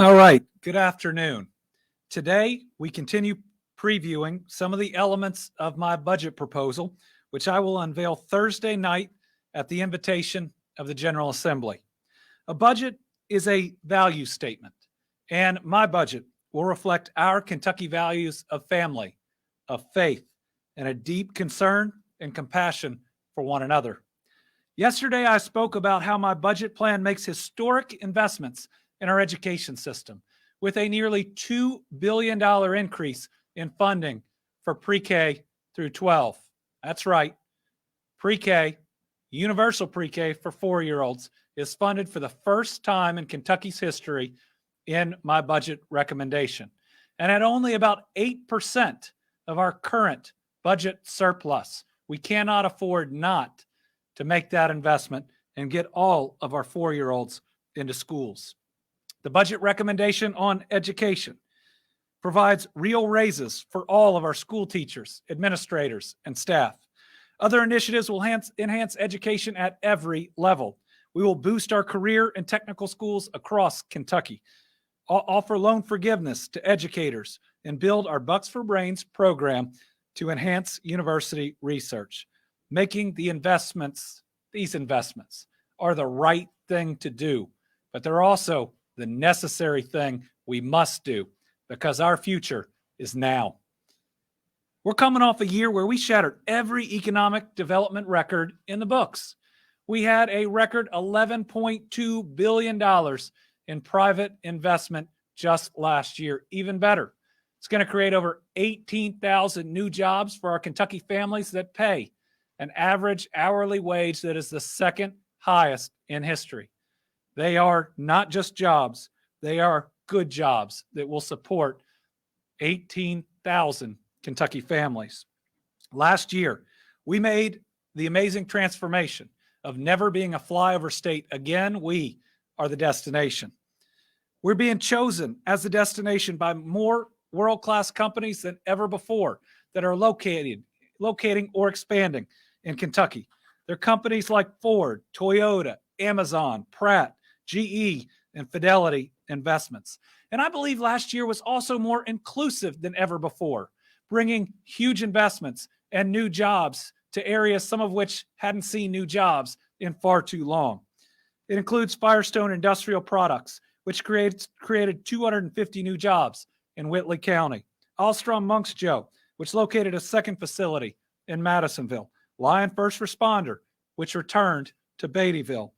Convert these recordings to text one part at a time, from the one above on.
All right, good afternoon. Today, we continue previewing some of the elements of my budget proposal, which I will unveil Thursday night at the invitation of the General Assembly. A budget is a value statement, and my budget will reflect our Kentucky values of family, of faith, and a deep concern and compassion for one another. Yesterday, I spoke about how my budget plan makes historic investments in our education system, with a nearly $2 billion increase in funding for pre-K through 12. That's right, pre-K, universal pre-K for 4-year-olds is funded for the first time in Kentucky's history in my budget recommendation. And at only about 8% of our current budget surplus, we cannot afford not to make that investment and get all of our 4-year-olds into schools. The budget recommendation on education provides real raises for all of our school teachers, administrators, and staff. Other initiatives will enhance education at every level. We will boost our career and technical schools across Kentucky, offer loan forgiveness to educators, and build our Bucks for Brains program to enhance university research. Making these investments are the right thing to do, but they're also the necessary thing we must do because our future is now. We're coming off a year where we shattered every economic development record in the books. We had a record $11.2 billion in private investment just last year. Even better, it's going to create over 18,000 new jobs for our Kentucky families that pay an average hourly wage that is the second highest in history. They are not just jobs, they are good jobs that will support 18,000 Kentucky families. Last year, we made the amazing transformation of never being a flyover state. Again, we are the destination. We're being chosen as the destination by more world-class companies than ever before that are locating or expanding in Kentucky. They're companies like Ford, Toyota, Amazon, Pratt, GE, and Fidelity Investments. And I believe last year was also more inclusive than ever before, bringing huge investments and new jobs to areas, some of which hadn't seen new jobs in far too long. It includes Firestone Industrial Products, which created 250 new jobs in Whitley County. Alstrom Monks Joe, which located a second facility in Madisonville. Lion First Responder, which returned to Beattyville.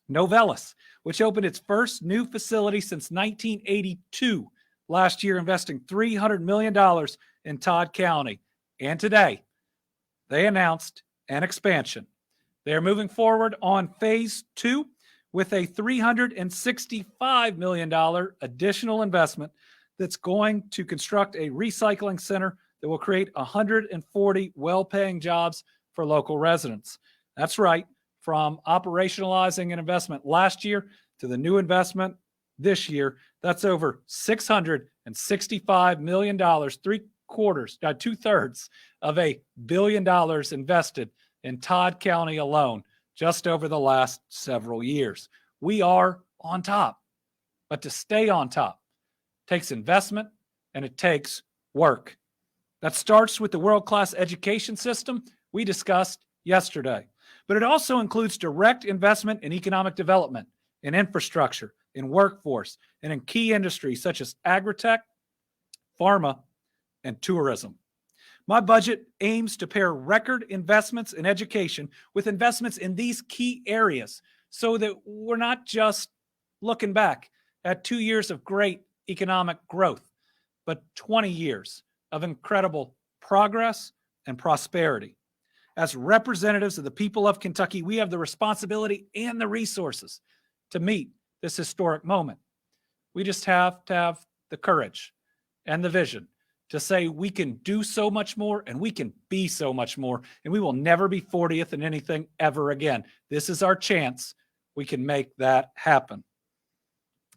Novellus, which opened its first new facility since 1982 last year, investing $300 million in Todd County. And today, they announced an expansion. They are moving forward on phase 2 with a $365 million additional investment that's going to construct a recycling center that will create 140 well-paying jobs for local residents. That's right, from operationalizing an investment last year to the new investment this year, that's over $665 million, 2/3 of $1 billion invested in Todd County alone just over the last several years. We are on top, but to stay on top takes investment and it takes work. That starts with the world-class education system we discussed yesterday, but it also includes direct investment in economic development, in infrastructure, in workforce, and in key industries such as agritech, pharma, and tourism. My budget aims to pair record investments in education with investments in these key areas so that we're not just looking back at 2 years of great economic growth, but 20 years of incredible progress and prosperity. As representatives of the people of Kentucky, we have the responsibility and the resources to meet this historic moment. We just have to have the courage and the vision to say we can do so much more and we can be so much more, and we will never be 40th in anything ever again. This is our chance. We can make that happen.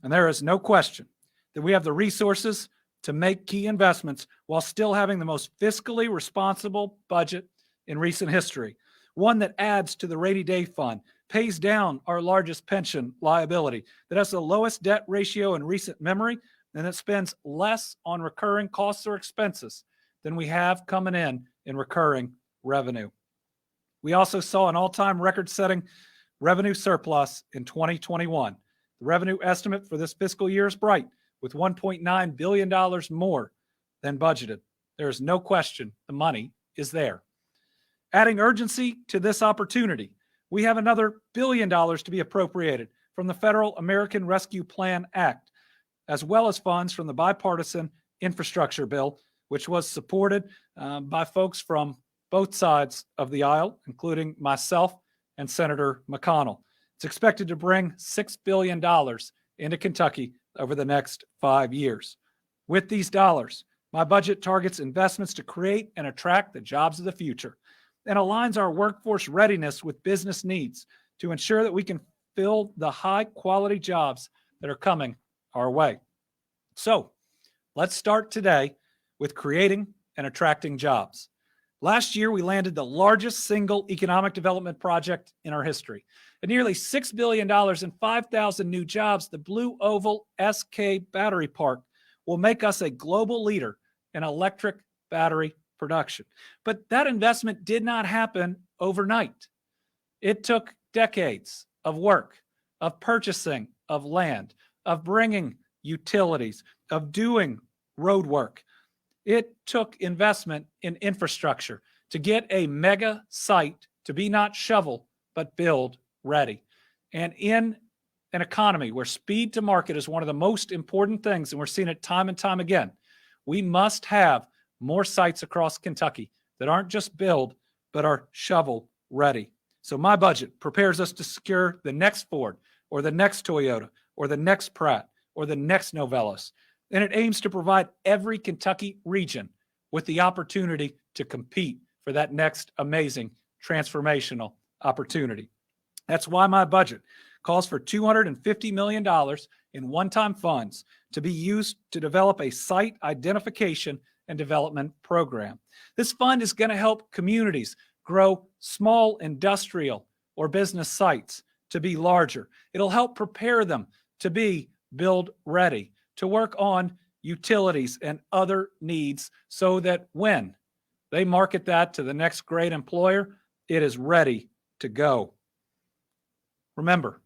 And there is no question that we have the resources to make key investments while still having the most fiscally responsible budget in recent history, one that adds to the rainy day fund pays down our largest pension liability, that has the lowest debt ratio in recent memory, and that spends less on recurring costs or expenses than we have coming in recurring revenue. We also saw an all-time record-setting revenue surplus in 2021. The revenue estimate for this fiscal year is bright, with $1.9 billion more than budgeted. There is no question the money is there. Adding urgency to this opportunity, we have another $1 billion to be appropriated from the Federal American Rescue Plan Act, as well as funds from the bipartisan infrastructure bill, which was supported by folks from both sides of the aisle, including myself and Senator McConnell. It's expected to bring $6 billion into Kentucky over the next 5 years. With these dollars, my budget targets investments to create and attract the jobs of the future and aligns our workforce readiness with business needs to ensure that we can fill the high-quality jobs that are coming our way. So, let's start today with creating and attracting jobs. Last year, we landed the largest single economic development project in our history. At nearly $6 billion and 5,000 new jobs, the Blue Oval SK Battery Park will make us a global leader in electric battery production. But that investment did not happen overnight. It took decades of work, of purchasing of land, of bringing utilities, of doing road work. It took investment in infrastructure to get a mega site to be not shovel, but build ready. And in an economy where speed to market is one of the most important things, and we're seeing it time and time again, we must have more sites across Kentucky that aren't just build, but are shovel ready. So my budget prepares us to secure the next Ford or the next Toyota or the next Pratt or the next Novelis. And it aims to provide every Kentucky region with the opportunity to compete for that next amazing transformational opportunity. That's why my budget calls for $250 million in one-time funds to be used to develop a site identification and development program. This fund is going to help communities grow small industrial or business sites to be larger. It'll help prepare them to be build ready, to work on utilities and other needs so that when they market that to the next great employer, it is ready to go. Remember,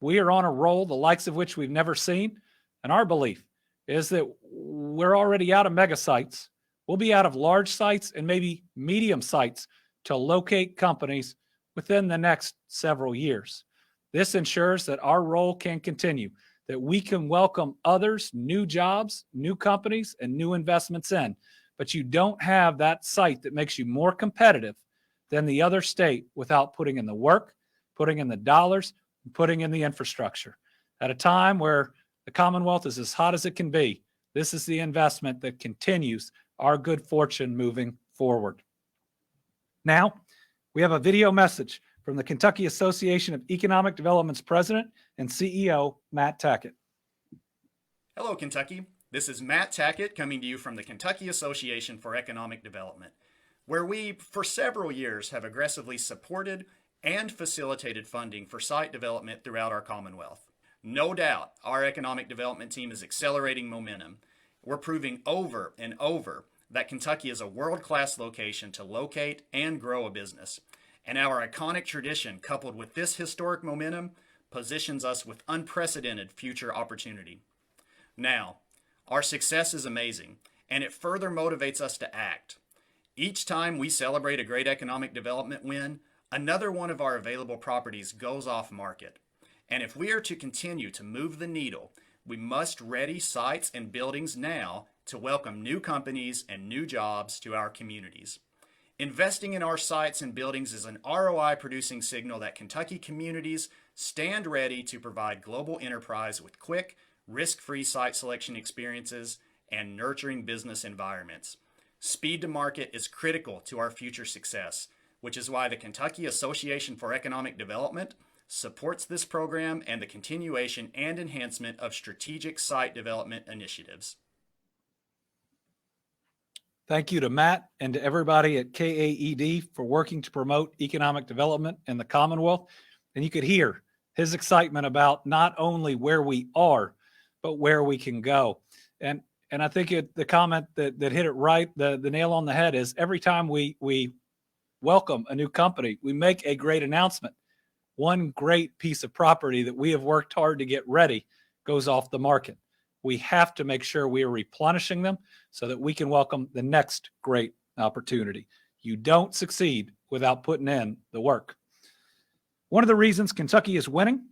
we are on a roll, the likes of which we've never seen, and our belief is that we're already out of mega sites. We'll be out of large sites and maybe medium sites to locate companies within the next several years. This ensures that our role can continue, that we can welcome others, new jobs, new companies, and new investments in. But you don't have that site that makes you more competitive than the other state without putting in the work, putting in the dollars, and putting in the infrastructure. At a time where the Commonwealth is as hot as it can be, this is the investment that continues our good fortune moving forward. Now, we have a video message from the Kentucky Association of Economic Development's president and CEO, Matt Tackett. Hello, Kentucky. This is Matt Tackett coming to you from the Kentucky Association for Economic Development, where we, for several years, have aggressively supported and facilitated funding for site development throughout our Commonwealth. No doubt, our economic development team is accelerating momentum. We're proving over and over that Kentucky is a world-class location to locate and grow a business. And our iconic tradition, coupled with this historic momentum, positions us with unprecedented future opportunity. Now, our success is amazing, and it further motivates us to act. Each time we celebrate a great economic development win, another one of our available properties goes off market. And if we are to continue to move the needle, we must ready sites and buildings now to welcome new companies and new jobs to our communities. Investing in our sites and buildings is an ROI-producing signal that Kentucky communities stand ready to provide global enterprise with quick, risk-free site selection experiences and nurturing business environments. Speed to market is critical to our future success, which is why the Kentucky Association for Economic Development supports this program and the continuation and enhancement of strategic site development initiatives. Thank you to Matt and to everybody at KAED for working to promote economic development in the Commonwealth. And you could hear his excitement about not only where we are, but where we can go. And I think the comment that hit it right, the nail on the head is every time we welcome a new company, we make a great announcement. One great piece of property that we have worked hard to get ready goes off the market. We have to make sure we are replenishing them so that we can welcome the next great opportunity. You don't succeed without putting in the work. One of the reasons Kentucky is winning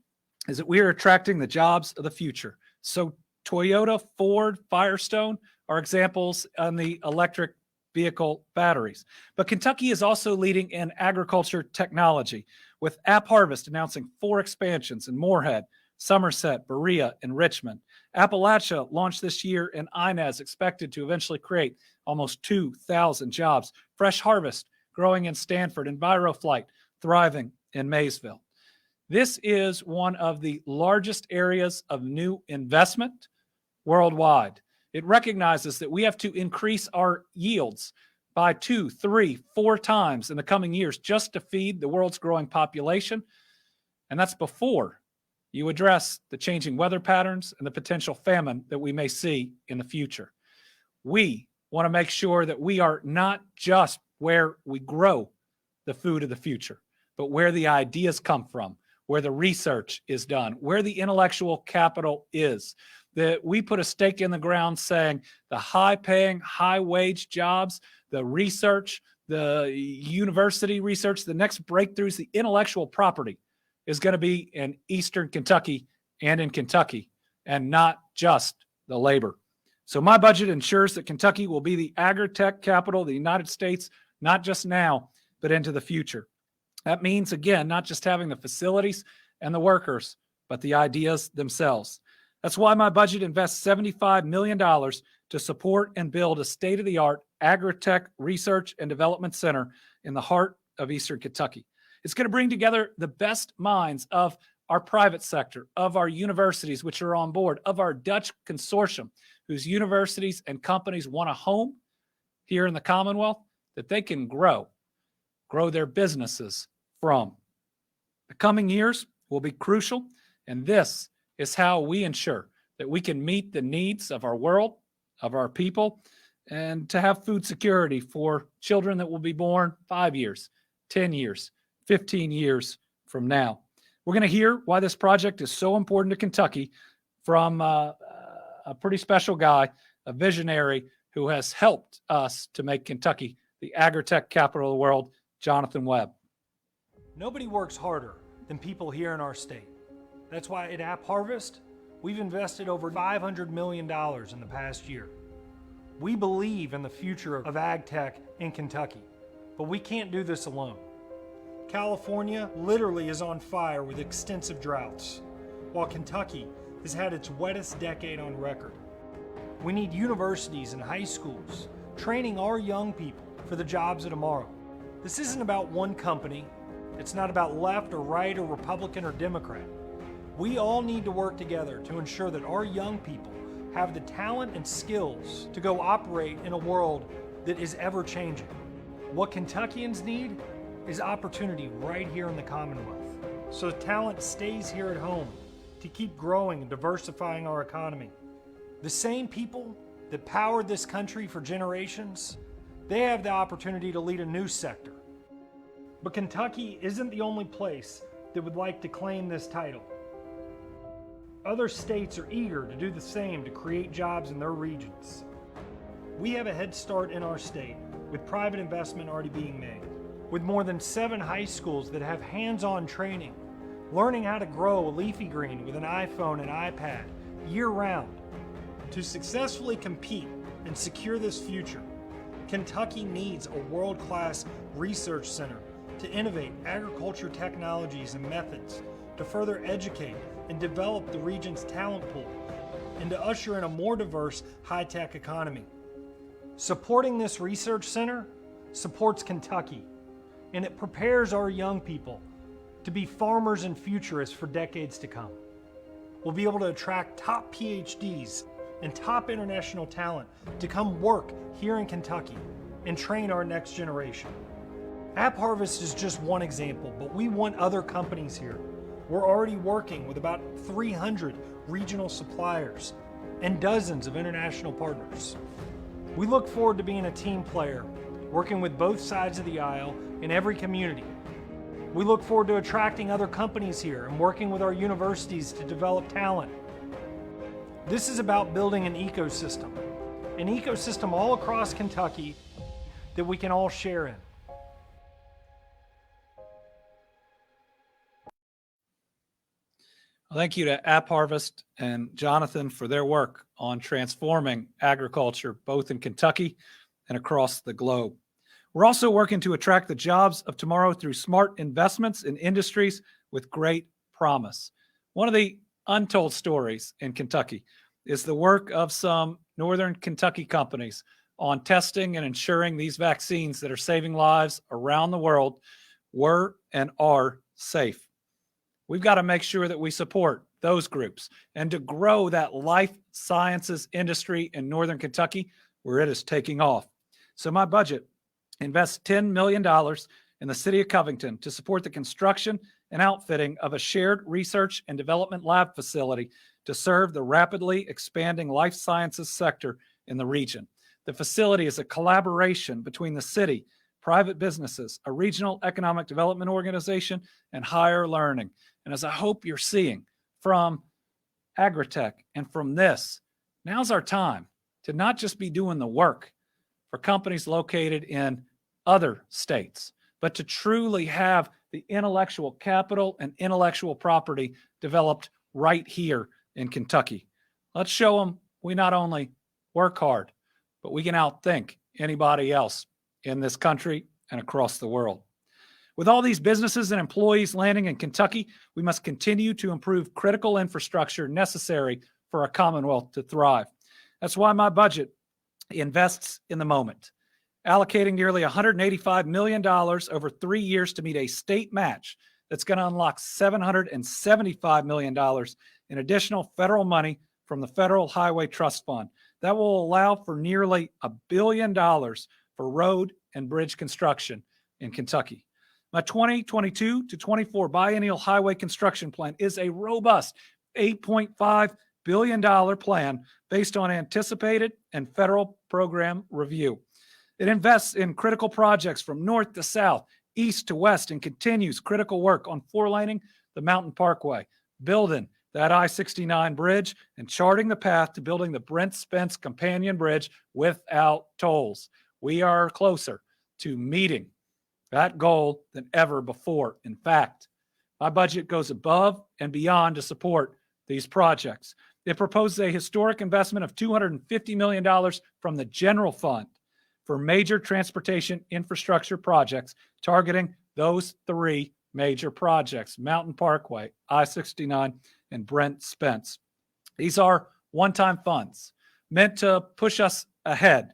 is that we are attracting the jobs of the future. So Toyota, Ford, Firestone are examples on the electric vehicle batteries. But Kentucky is also leading in agriculture technology, with App Harvest announcing 4 expansions in Moorhead, Somerset, Berea, and Richmond. Appalachia launched this year, and Inez expected to eventually create almost 2,000 jobs. Fresh Harvest growing in Stanford, and Viroflight thriving in Maysville. This is one of the largest areas of new investment worldwide. It recognizes that we have to increase our yields by 2, 3, 4 times in the coming years just to feed the world's growing population. And that's before you address the changing weather patterns and the potential famine that we may see in the future. We want to make sure that we are not just where we grow the food of the future, but where the ideas come from, where the research is done, where the intellectual capital is. That we put a stake in the ground saying the high-paying, high-wage jobs, the research, the university research, the next breakthroughs, the intellectual property is going to be in Eastern Kentucky and in Kentucky, and not just the labor. So my budget ensures that Kentucky will be the agri-tech capital of the United States, not just now, but into the future. That means, again, not just having the facilities and the workers, but the ideas themselves. That's why my budget invests $75 million to support and build a state-of-the-art agri-tech research and development center in the heart of Eastern Kentucky. It's going to bring together the best minds of our private sector, of our universities, which are on board, of our Dutch consortium, whose universities and companies want a home here in the Commonwealth that they can grow their businesses from. The coming years will be crucial, and this is how we ensure that we can meet the needs of our world, of our people, and to have food security for children that will be born 5 years, 10 years, 15 years from now. We're going to hear why this project is so important to Kentucky from a pretty special guy, a visionary who has helped us to make Kentucky the agri-tech capital of the world, Jonathan Webb. Nobody works harder than people here in our state. That's why at App Harvest, we've invested over $500 million in the past year. We believe in the future of ag tech in Kentucky, but we can't do this alone. California literally is on fire with extensive droughts, while Kentucky has had its wettest decade on record. We need universities and high schools training our young people for the jobs of tomorrow. This isn't about one company. It's not about left or right or Republican or Democrat. We all need to work together to ensure that our young people have the talent and skills to go operate in a world that is ever changing. What Kentuckians need is opportunity right here in the Commonwealth, so talent stays here at home to keep growing and diversifying our economy. The same people that powered this country for generations, they have the opportunity to lead a new sector. But Kentucky isn't the only place that would like to claim this title. Other states are eager to do the same to create jobs in their regions. We have a head start in our state with private investment already being made, with more than 7 high schools that have hands-on training, learning how to grow a leafy green with an iPhone and iPad year-round. To successfully compete and secure this future, Kentucky needs a world-class research center to innovate agriculture technologies and methods, to further educate and develop the region's talent pool, and to usher in a more diverse high-tech economy. Supporting this research center supports Kentucky, and it prepares our young people to be farmers and futurists for decades to come. We'll be able to attract top PhDs and top international talent to come work here in Kentucky and train our next generation. App Harvest is just one example, but we want other companies here We're already working with about 300 regional suppliers and dozens of international partners. We look forward to being a team player, working with both sides of the aisle in every community. We look forward to attracting other companies here and working with our universities to develop talent. This is about building an ecosystem all across Kentucky that we can all share in. Thank you to App Harvest and Jonathan for their work on transforming agriculture, both in Kentucky and across the globe. We're also working to attract the jobs of tomorrow through smart investments in industries with great promise. One of the untold stories in Kentucky is the work of some Northern Kentucky companies on testing and ensuring these vaccines that are saving lives around the world were and are safe. We've got to make sure that we support those groups and to grow that life sciences industry in Northern Kentucky where it is taking off. So my budget invests $10 million in the city of Covington to support the construction and outfitting of a shared research and development lab facility to serve the rapidly expanding life sciences sector in the region. The facility is a collaboration between the city, private businesses, a regional economic development organization, and higher learning. And as I hope you're seeing from Agritech and from this, now's our time to not just be doing the work for companies located in other states, but to truly have the intellectual capital and intellectual property developed right here in Kentucky. Let's show them we not only work hard, but we can outthink anybody else in this country and across the world. With all these businesses and employees landing in Kentucky, we must continue to improve critical infrastructure necessary for a Commonwealth to thrive. That's why my budget invests in the moment, allocating nearly $185 million over 3 years to meet a state match that's going to unlock $775 million in additional federal money from the Federal Highway Trust Fund. That will allow for nearly $1 billion for road and bridge construction in Kentucky. My 2022 to 24 biennial highway construction plan is a robust $8.5 billion plan based on anticipated and federal program review. It invests in critical projects from north to south, east to west, and continues critical work on four-laning the Mountain Parkway, building that I-69 bridge, and charting the path to building the Brent Spence Companion Bridge without tolls. We are closer to meeting that goal than ever before. In fact, my budget goes above and beyond to support these projects. It proposes a historic investment of $250 million from the general fund for major transportation infrastructure projects targeting those three major projects: Mountain Parkway, I-69, and Brent Spence. These are one-time funds meant to push us ahead,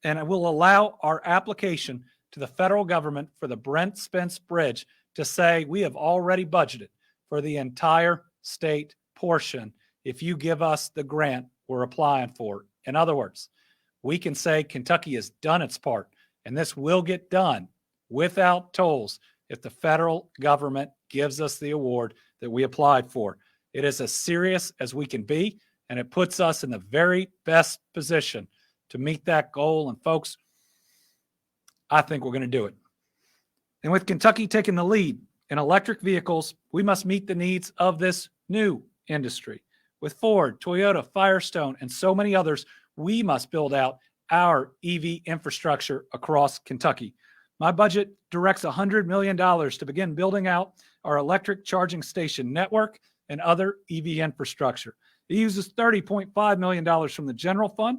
and it will allow our application to the federal government for the Brent Spence Bridge to say we have already budgeted for the entire state portion if you give us the grant we're applying for. In other words, we can say Kentucky has done its part, and this will get done without tolls if the federal government gives us the award that we applied for. It is as serious as we can be, and it puts us in the very best position to meet that goal. And folks, I think we're going to do it. And with Kentucky taking the lead in electric vehicles, we must meet the needs of this new industry. With Ford, Toyota, Firestone, and so many others, we must build out our EV infrastructure across Kentucky. My budget directs $100 million to begin building out our electric charging station network and other EV infrastructure. It uses $30.5 million from the general fund,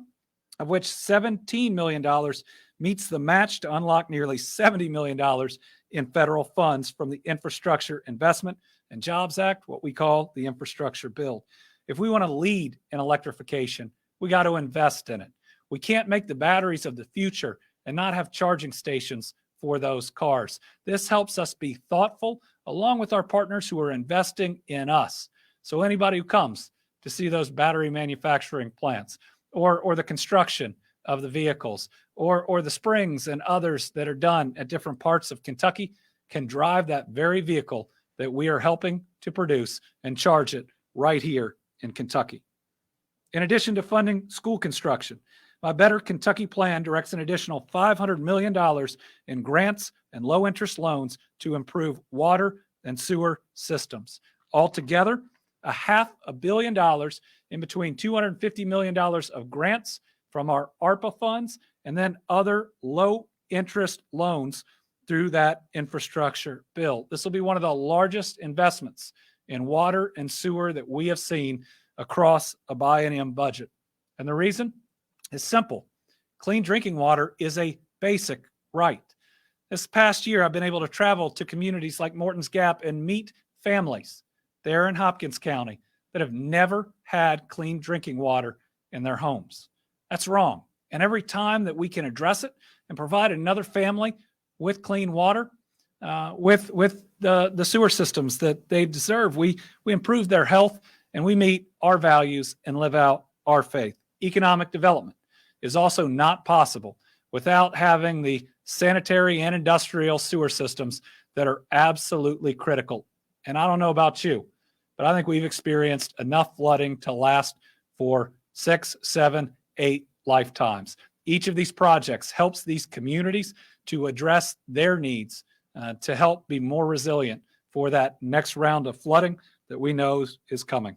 of which $17 million meets the match to unlock nearly $70 million in federal funds from the Infrastructure Investment and Jobs Act, what we call the infrastructure bill. If we want to lead in electrification, we got to invest in it. We can't make the batteries of the future and not have charging stations for those cars. This helps us be thoughtful along with our partners who are investing in us. So anybody who comes to see those battery manufacturing plants or the construction of the vehicles or the springs and others that are done at different parts of Kentucky can drive that very vehicle that we are helping to produce and charge it right here in Kentucky. In addition to funding school construction, my Better Kentucky plan directs an additional $500 million in grants and low-interest loans to improve water and sewer systems. Altogether, $500 million in between $250 million of grants from our ARPA funds and then other low-interest loans through that infrastructure bill. This will be one of the largest investments in water and sewer that we have seen across a biennium budget. And the reason is simple. Clean drinking water is a basic right. This past year, I've been able to travel to communities like Morton's Gap and meet families there in Hopkins County that have never had clean drinking water in their homes. That's wrong. And every time that we can address it and provide another family with clean water, with the sewer systems that they deserve, we improve their health and we meet our values and live out our faith. Economic development is also not possible without having the sanitary and industrial sewer systems that are absolutely critical. And I don't know about you, but I think we've experienced enough flooding to last for 6, 7, 8 lifetimes. Each of these projects helps these communities to address their needs to help be more resilient for that next round of flooding that we know is coming.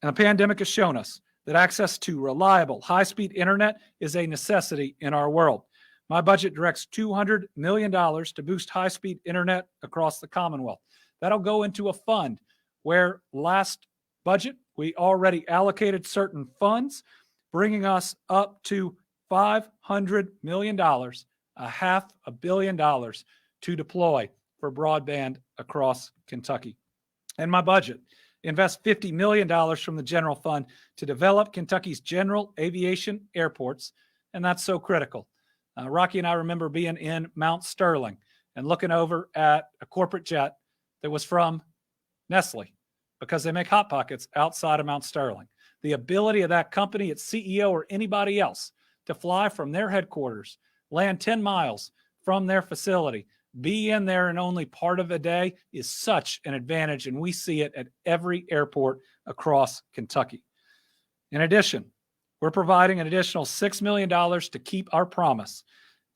And the pandemic has shown us that access to reliable, high-speed internet is a necessity in our world. My budget directs $200 million to boost high-speed internet across the Commonwealth. That'll go into a fund where last budget, we already allocated certain funds, bringing us up to $500 million, $500 million to deploy for broadband across Kentucky. And my budget invests $50 million from the general fund to develop Kentucky's general aviation airports, and that's so critical. Rocky and I remember being in Mount Sterling and looking over at a corporate jet that was from Nestle because they make Hot Pockets outside of Mount Sterling. The ability of that company, its CEO or anybody else to fly from their headquarters, land 10 miles from their facility, be in there in only part of a day is such an advantage, and we see it at every airport across Kentucky. In addition, we're providing an additional $6 million to keep our promise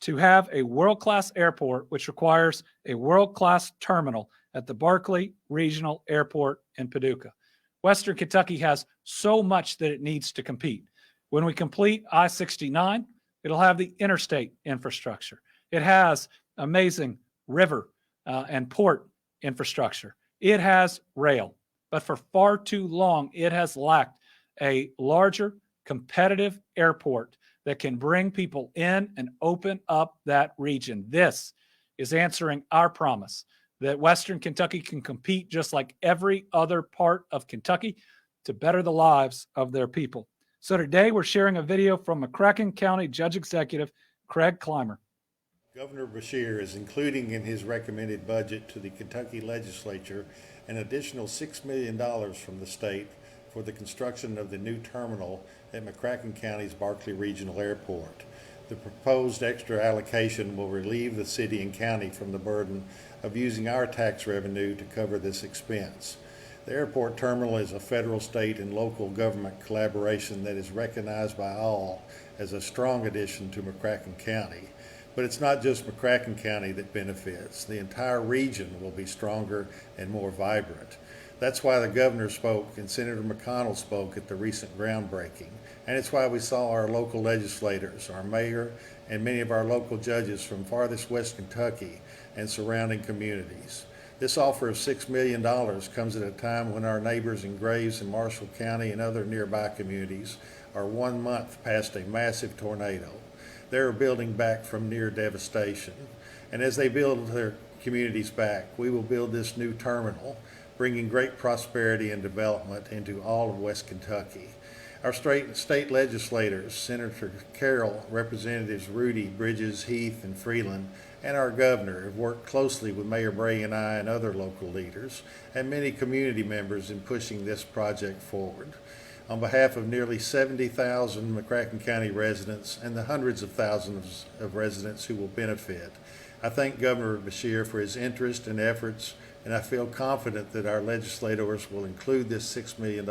to have a world-class airport, which requires a world-class terminal at the Barkley Regional Airport in Paducah. Western Kentucky has so much that it needs to compete. When we complete I-69, it'll have the interstate infrastructure. It has amazing river and port infrastructure. It has rail, but for far too long, it has lacked a larger, competitive airport that can bring people in and open up that region. This is answering our promise that Western Kentucky can compete just like every other part of Kentucky to better the lives of their people. So today we're sharing a video from McCracken County Judge Executive Craig Clymer. Governor Beshear is including in his recommended budget to the Kentucky legislature an additional $6 million from the state for the construction of the new terminal at McCracken County's Barkley Regional Airport. The proposed extra allocation will relieve the city and county from the burden of using our tax revenue to cover this expense. The airport terminal is a federal, state, and local government collaboration that is recognized by all as a strong addition to McCracken County. But it's not just McCracken County that benefits. The entire region will be stronger and more vibrant. That's why the governor spoke and Senator McConnell spoke at the recent groundbreaking. And it's why we saw our local legislators, our mayor, and many of our local judges from farthest west Kentucky and surrounding communities. This offer of $6 million comes at a time when our neighbors in Graves and Marshall County and other nearby communities are 1 month past a massive tornado. They're building back from near devastation. And as they build their communities back, we will build this new terminal, bringing great prosperity and development into all of West Kentucky. Our state legislators, Senator Carroll, Representatives Rudy, Bridges, Heath, and Freeland, and our governor have worked closely with Mayor Bray and I and other local leaders and many community members in pushing this project forward. On behalf of nearly 70,000 McCracken County residents and the hundreds of thousands of residents who will benefit, I thank Governor Beshear for his interest and efforts and I feel confident that our legislators will include this $6 million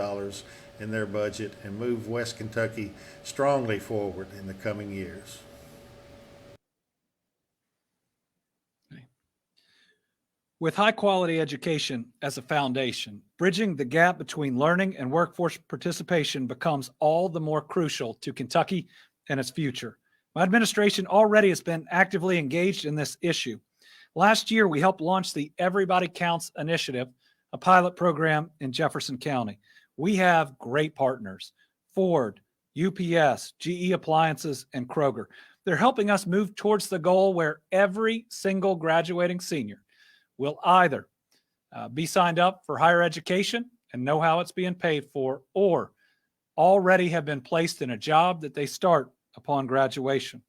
in their budget and move West Kentucky strongly forward in the coming years. With high quality education as a foundation, bridging the gap between learning and workforce participation becomes all the more crucial to Kentucky and its future. My administration already has been actively engaged in this issue. Last year, we helped launch the Everybody Counts initiative, a pilot program in Jefferson County. We have great partners: Ford, UPS, GE Appliances, and Kroger. They're helping us move towards the goal where every single graduating senior will either be signed up for higher education and know how it's being paid for, or already have been placed in a job that they start upon graduation.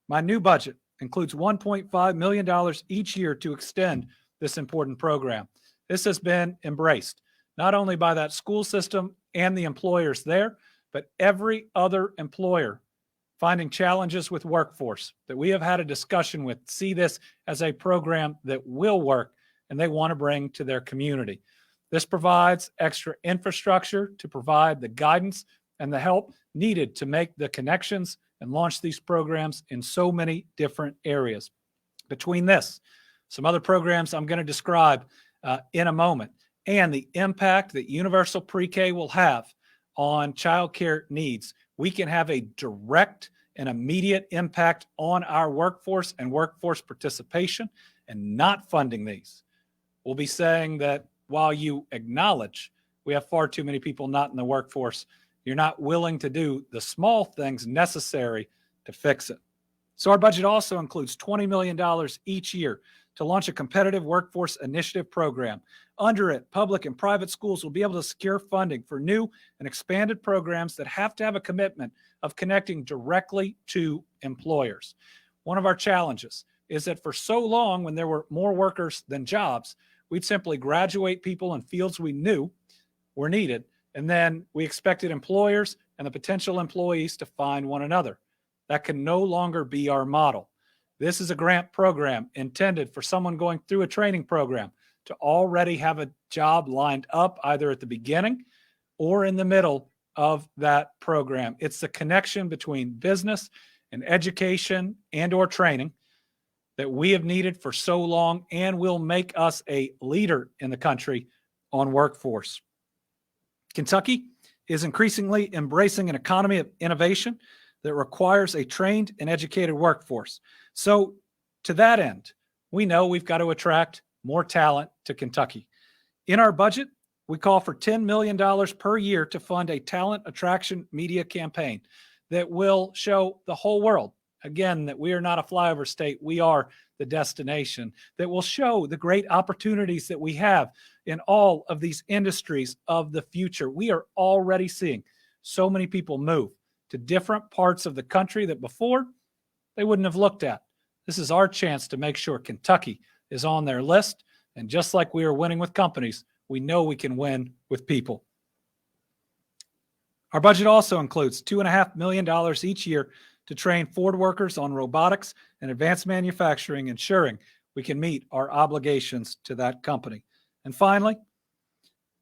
My new budget includes $1.5 million each year to extend this important program. This has been embraced not only by that school system and the employers there, but every other employer finding challenges with workforce that we have had a discussion with see this as a program that will work and they want to bring to their community. This provides extra infrastructure to provide the guidance and the help needed to make the connections and launch these programs in so many different areas. Between this, some other programs I'm going to describe in a moment, and the impact that universal pre-K will have on childcare needs, we can have a direct and immediate impact on our workforce and workforce participation. And not funding these will be saying that while you acknowledge we have far too many people not in the workforce, you're not willing to do the small things necessary to fix it. So our budget also includes $20 million each year to launch a competitive workforce initiative program. Under it, public and private schools will be able to secure funding for new and expanded programs that have to have a commitment of connecting directly to employers. One of our challenges is that for so long, when there were more workers than jobs, we'd simply graduate people in fields we knew were needed, and then we expected employers and the potential employees to find one another. That can no longer be our model. This is a grant program intended for someone going through a training program to already have a job lined up either at the beginning or in the middle of that program. It's the connection between business and education and or training that we have needed for so long and will make us a leader in the country on workforce. Kentucky is increasingly embracing an economy of innovation that requires a trained and educated workforce. So to that end, we know we've got to attract more talent to Kentucky. In our budget, we call for $10 million per year to fund a talent attraction media campaign that will show the whole world, again, that we are not a flyover state, we are the destination, that will show the great opportunities that we have in all of these industries of the future. We are already seeing so many people move to different parts of the country that before they wouldn't have looked at. This is our chance to make sure Kentucky is on their list. And just like we are winning with companies, we know we can win with people. Our budget also includes $2.5 million each year to train Ford workers on robotics and advanced manufacturing, ensuring we can meet our obligations to that company. And finally,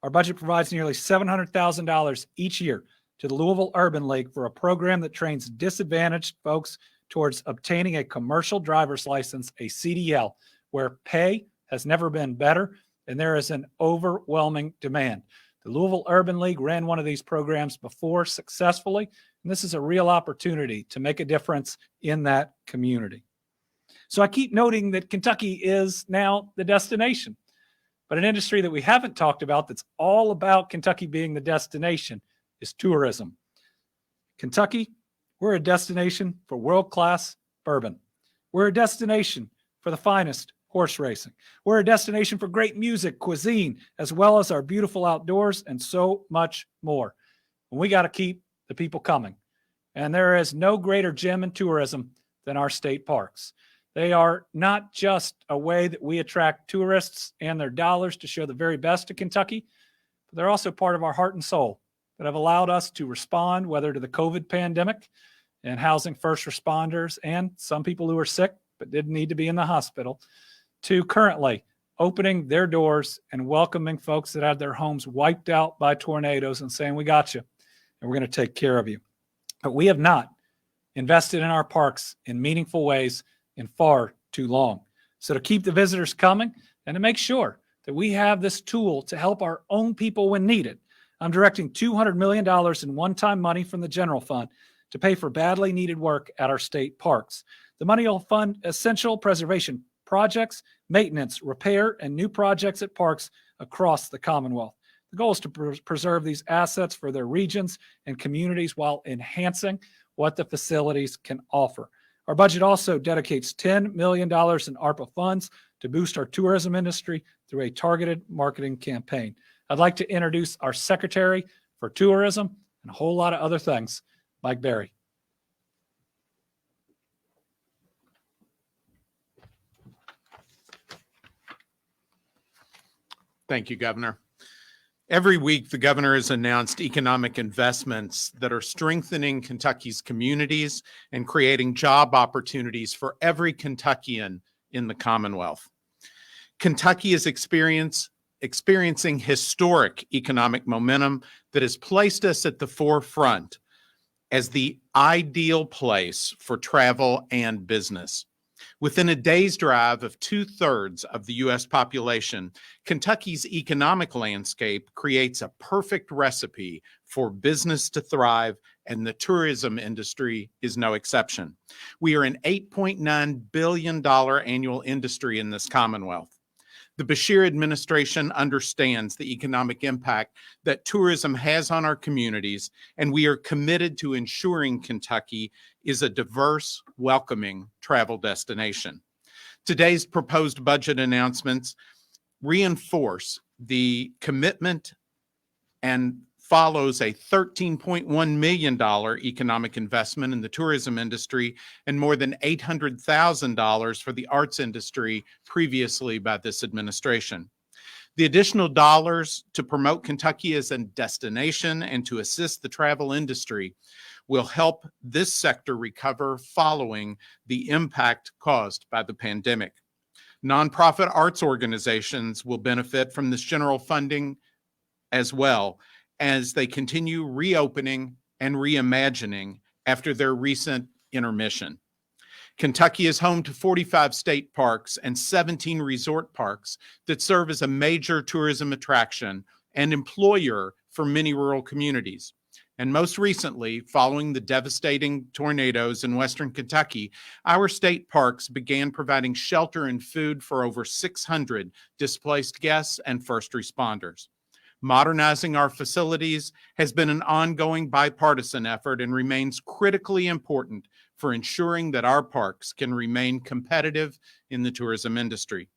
our budget provides nearly $700,000 each year to the Louisville Urban League for a program that trains disadvantaged folks towards obtaining a commercial driver's license, a CDL, where pay has never been better and there is an overwhelming demand. The Louisville Urban League ran one of these programs before successfully, and this is a real opportunity to make a difference in that community. So I keep noting that Kentucky is now the destination, but an industry that we haven't talked about that's all about Kentucky being the destination is tourism. Kentucky, we're a destination for world-class bourbon. We're a destination for the finest horse racing. We're a destination for great music, cuisine, as well as our beautiful outdoors and so much more. And we got to keep the people coming. And there is no greater gem in tourism than our state parks. They are not just a way that we attract tourists and their dollars to show the very best of Kentucky, but they're also part of our heart and soul that have allowed us to respond, whether to the COVID pandemic and housing first responders and some people who are sick but didn't need to be in the hospital, to currently opening their doors and welcoming folks that had their homes wiped out by tornadoes and saying, we got you and we're going to take care of you. But we have not invested in our parks in meaningful ways in far too long. So to keep the visitors coming and to make sure that we have this tool to help our own people when needed, I'm directing $200 million in one-time money from the general fund to pay for badly needed work at our state parks. The money will fund essential preservation projects, maintenance, repair, and new projects at parks across the Commonwealth. The goal is to preserve these assets for their regions and communities while enhancing what the facilities can offer. Our budget also dedicates $10 million in ARPA funds to boost our tourism industry through a targeted marketing campaign. I'd like to introduce our Secretary for Tourism and a whole lot of other things, Mike Berry. Thank you, Governor. Every week, the governor has announced economic investments that are strengthening Kentucky's communities and creating job opportunities for every Kentuckian in the Commonwealth. Kentucky is experiencing historic economic momentum that has placed us at the forefront as the ideal place for travel and business. Within a day's drive of 2/3 of the U.S. population, Kentucky's economic landscape creates a perfect recipe for business to thrive, and the tourism industry is no exception. We are an $8.9 billion annual industry in this Commonwealth. The Beshear administration understands the economic impact that tourism has on our communities, and we are committed to ensuring Kentucky is a diverse, welcoming travel destination. Today's proposed budget announcements reinforce the commitment and follows a $13.1 million economic investment in the tourism industry and more than $800,000 for the arts industry previously by this administration. The additional dollars to promote Kentucky as a destination and to assist the travel industry will help this sector recover following the impact caused by the pandemic. Nonprofit arts organizations will benefit from this general funding as well, as they continue reopening and reimagining after their recent intermission. Kentucky is home to 45 state parks and 17 resort parks that serve as a major tourism attraction and employer for many rural communities. And most recently, following the devastating tornadoes in Western Kentucky, our state parks began providing shelter and food for over 600 displaced guests and first responders. Modernizing our facilities has been an ongoing bipartisan effort and remains critically important for ensuring that our parks can remain competitive in the tourism industry.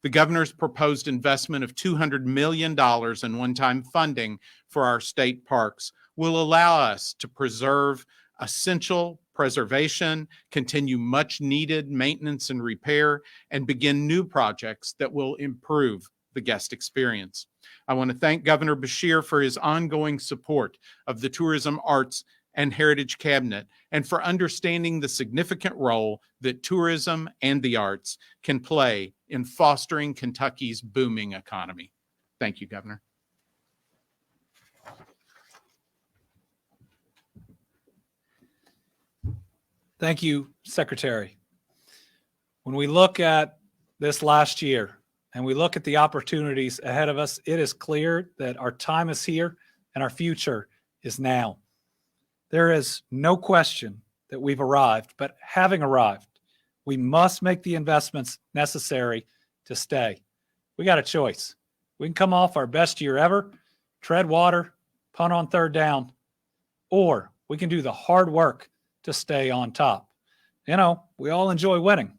The governor's proposed investment of $200 million in one-time funding for our state parks will allow us to preserve essential preservation, continue much needed maintenance and repair, and begin new projects that will improve the guest experience. I want to thank Governor Beshear for his ongoing support of the Tourism, Arts, and Heritage Cabinet and for understanding the significant role that tourism and the arts can play in fostering Kentucky's booming economy. Thank you, Governor. Thank you, Secretary. When we look at this last year and we look at the opportunities ahead of us, it is clear that our time is here and our future is now. There is no question that we've arrived, but having arrived, we must make the investments necessary to stay. We got a choice. We can come off our best year ever, tread water, punt on third down, or we can do the hard work to stay on top. You know, we all enjoy winning,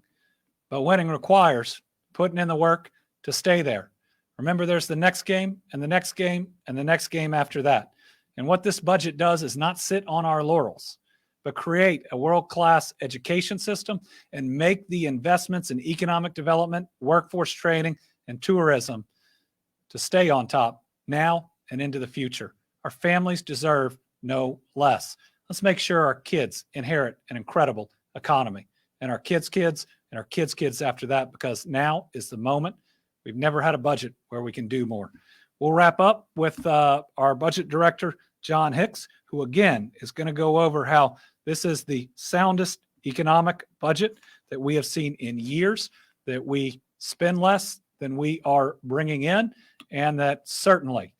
but winning requires putting in the work to stay there. Remember, there's the next game and the next game and the next game after that. And what this budget does is not sit on our laurels, but create a world-class education system and make the investments in economic development, workforce training, and tourism to stay on top now and into the future. Our families deserve no less. Let's make sure our kids inherit an incredible economy, and our kids' kids and our kids' kids after that, because now is the moment. We've never had a budget where we can do more. We'll wrap up with our budget director, John Hicks, who again is going to go over how this is the soundest economic budget that we have seen in years, that we spend less than we are bringing in, and that certainly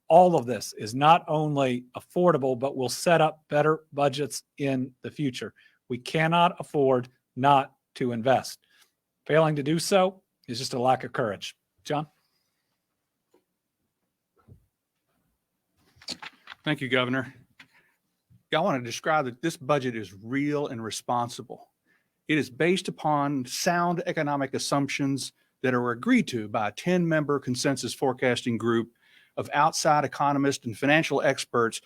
all of this is not only affordable, but will set up better budgets in the future. We cannot afford not to invest. Failing to do so is just a lack of courage. John? Thank you, Governor. I want to describe that this budget is real and responsible. It is based upon sound economic assumptions that are agreed to by a 10-member consensus forecasting group of outside economists and financial experts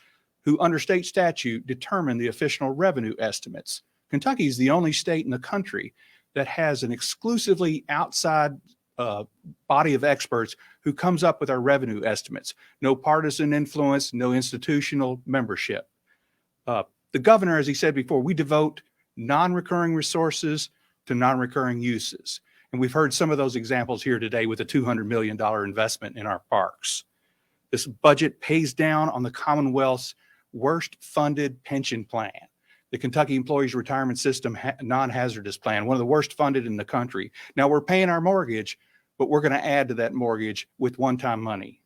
who, under state statute, determine the official revenue estimates. Kentucky is the only state in the country that has an exclusively outside body of experts who comes up with our revenue estimates. No partisan influence, no institutional membership. The governor, as he said before, we devote non-recurring resources to non-recurring uses. And we've heard some of those examples here today with a $200 million investment in our parks. This budget pays down on the Commonwealth's worst funded pension plan, the Kentucky Employees Retirement System non-hazardous plan, one of the worst funded in the country. Now we're paying our mortgage, but we're going to add to that mortgage with one-time money.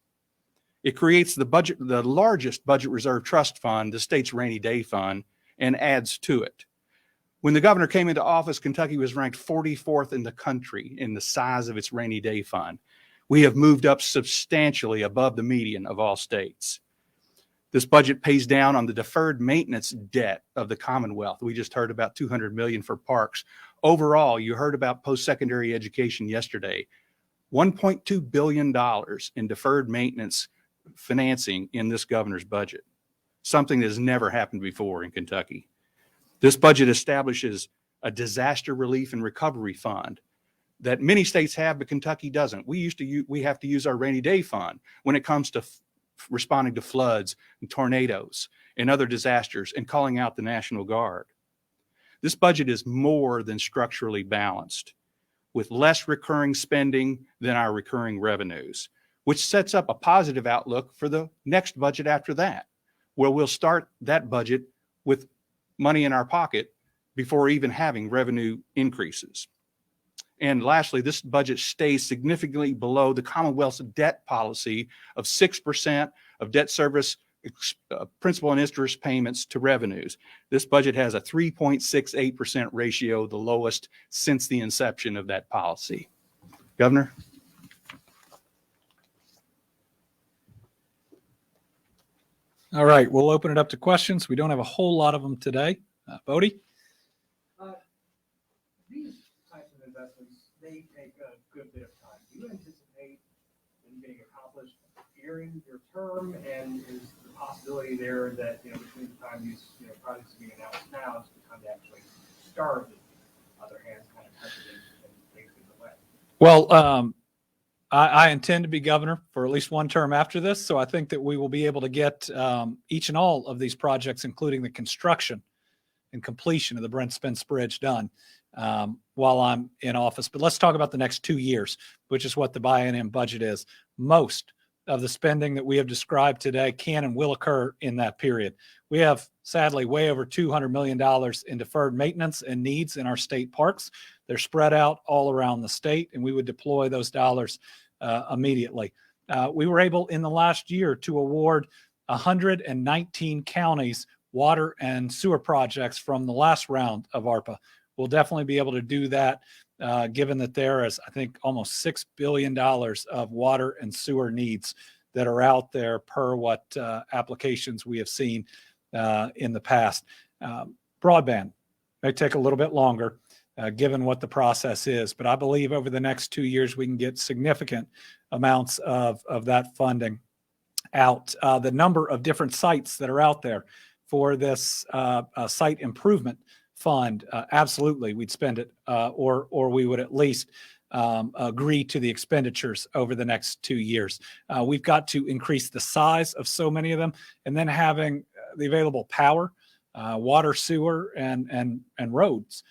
It creates the largest budget reserve trust fund, the state's rainy day fund, and adds to it. When the governor came into office, Kentucky was ranked 44th in the country in the size of its rainy day fund. We have moved up substantially above the median of all states. This budget pays down on the deferred maintenance debt of the Commonwealth. We just heard about $200 million for parks. Overall, you heard about post-secondary education yesterday. $1.2 billion in deferred maintenance financing in this governor's budget, something that has never happened before in Kentucky. This budget establishes a disaster relief and recovery fund that many states have, but Kentucky doesn't. We have to use our rainy day fund when it comes to responding to floods and tornadoes and other disasters and calling out the National Guard. This budget is more than structurally balanced, with less recurring spending than our recurring revenues, which sets up a positive outlook for the next budget after that, where we'll start that budget with money in our pocket before even having revenue increases. And lastly, this budget stays significantly below the Commonwealth's debt policy of 6% of debt service principal and interest payments to revenues. This budget has a 3.68% ratio, the lowest since the inception of that policy. Governor? All right, we'll open it up to questions. We don't have a whole lot of them today. Bodie? These types of investments, they take a good bit of time. Do you anticipate them getting accomplished during your term? And is the possibility there that, between the time these, projects are being announced now is the time they actually start, that other hands kind of touch it and things get away? Well, I intend to be governor for at least one term after this, so I think that we will be able to get each and all of these projects, including the construction and completion of the Brent Spence Bridge, done while I'm in office. But let's talk about the next 2 years, which is what the biennium budget is. Most of the spending that we have described today can and will occur in that period. We have, sadly, way over $200 million in deferred maintenance and needs in our state parks. They're spread out all around the state, and we would deploy those dollars immediately. We were able in the last year to award 119 counties water and sewer projects from the last round of ARPA. We'll definitely be able to do that given that there is, I think, almost $6 billion of water and sewer needs that are out there per what applications we have seen in the past. Broadband may take a little bit longer given what the process is, but I believe over the next 2 years we can get significant amounts of that funding out. The number of different sites that are out there for this site improvement fund, absolutely, we'd spend it, or we would at least agree to the expenditures over the next 2 years. We've got to increase the size of so many of them, and then having the available power, water, sewer, and roads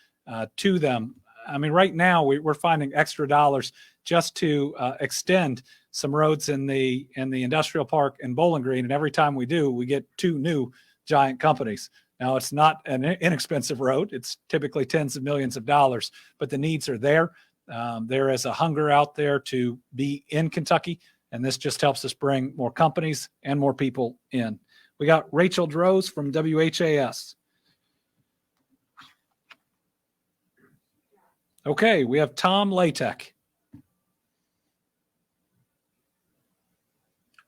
to them. I mean, right now we're finding extra dollars just to extend some roads in the industrial park in Bowling Green. And every time we do, we get 2 new giant companies. Now, it's not an inexpensive road. It's typically tens of millions of dollars, but the needs are there. There is a hunger out there to be in Kentucky, and this just helps us bring more companies and more people in. We got Rachel Droz from WHAS. Okay, we have Tom Latek.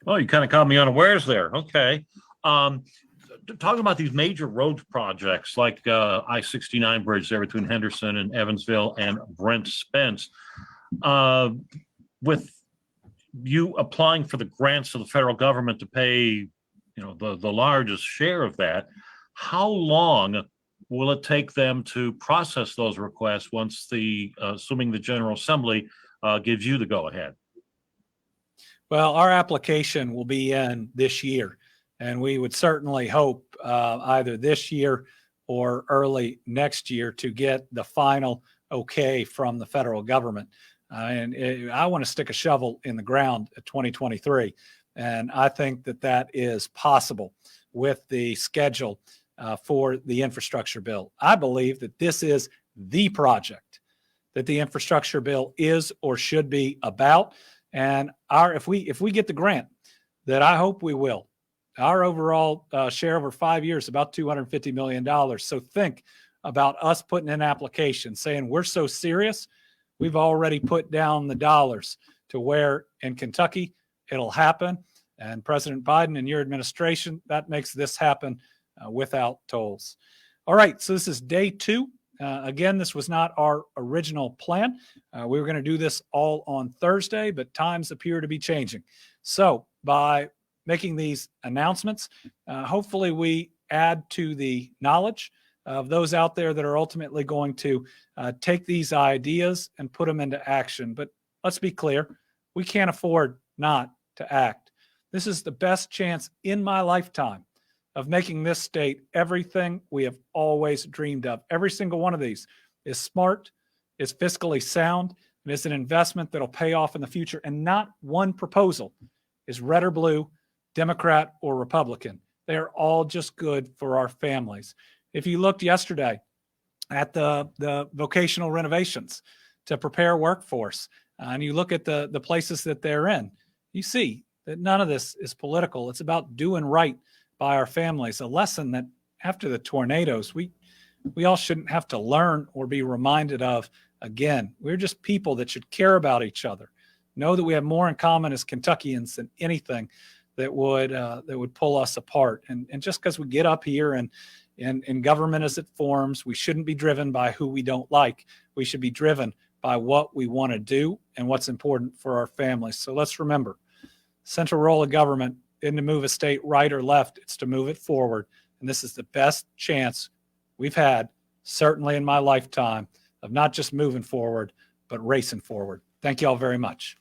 Well, you kind of caught me unawares there. Okay. Talking about these major road projects like I-69 bridge there between Henderson and Evansville and Brent Spence, with you applying for the grants of the federal government to pay, the largest share of that, how long will it take them to process those requests once assuming the General Assembly gives you the go-ahead? Well, our application will be in this year, and we would certainly hope either this year or early next year to get the final okay from the federal government. I want to stick a shovel in the ground at 2023, and I think that is possible with the schedule for the infrastructure bill. I believe that this is the project that the infrastructure bill is or should be about. And if we get the grant, that I hope we will, our overall share over 5 years, about $250 million. So think about us putting in an application saying we're so serious, we've already put down the dollars to where in Kentucky it'll happen. And President Biden and your administration, that makes this happen without tolls. All right, so this is day 2. Again, this was not our original plan. We were going to do this all on Thursday, but times appear to be changing. So by making these announcements, hopefully we add to the knowledge of those out there that are ultimately going to take these ideas and put them into action. But let's be clear, we can't afford not to act. This is the best chance in my lifetime of making this state everything we have always dreamed of. Every single one of these is smart, is fiscally sound, and is an investment that'll pay off in the future. And not one proposal is red or blue, Democrat or Republican. They are all just good for our families. If you looked yesterday at the vocational renovations to prepare workforce, and you look at the places that they're in, you see that none of this is political. It's about doing right by our families, a lesson that after the tornadoes, we all shouldn't have to learn or be reminded of again. We're just people that should care about each other, know that we have more in common as Kentuckians than anything that would pull us apart. And just because we get up here and in government as it forms, we shouldn't be driven by who we don't like. We should be driven by what we want to do and what's important for our families. So let's remember, central role of government isn't to move a state right or left, it's to move it forward. And this is the best chance we've had, certainly in my lifetime, of not just moving forward, but racing forward. Thank you all very much.